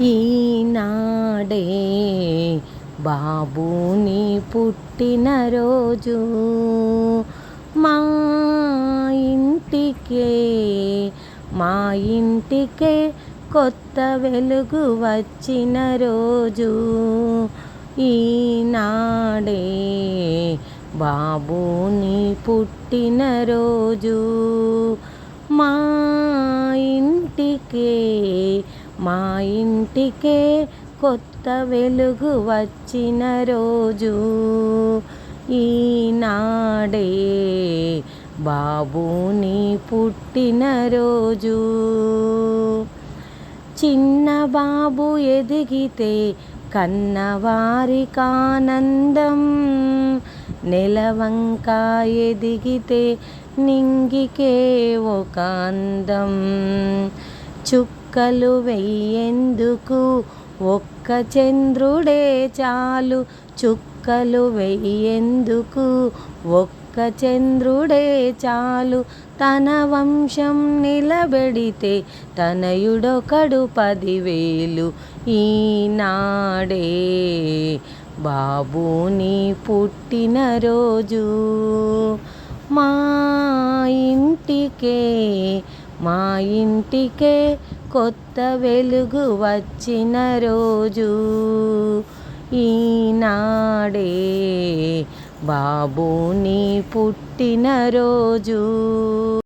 ఈనాడే బాబుని పుట్టినరోజు, మా ఇంటికే మా ఇంటికే కొత్త వెలుగు వచ్చిన రోజు. ఈనాడే బాబుని పుట్టినరోజు, మా ఇంటికే మా ఇంటికే కొత్త వెలుగు వచ్చిన రోజు. ఈనాడే బాబుని పుట్టినరోజు. చిన్న బాబు ఎదిగితే కన్నవారికానందం, నెలవంక ఎదిగితే నింగికే ఒక అందం. చుక్కలు వెయ్యేందుకు ఒక్క చంద్రుడే చాలు, చుక్కలు వెయ్యేందుకు ఒక్క చంద్రుడే చాలు. తన వంశం నిలబెడితే తనయుడొకడు 10,000. ఈనాడే బాబుని పుట్టినరోజు, మా ఇంటికే కొత్త వెలుగు వచ్చిన రోజు. ఈనాడే బాబుని పుట్టినరోజు.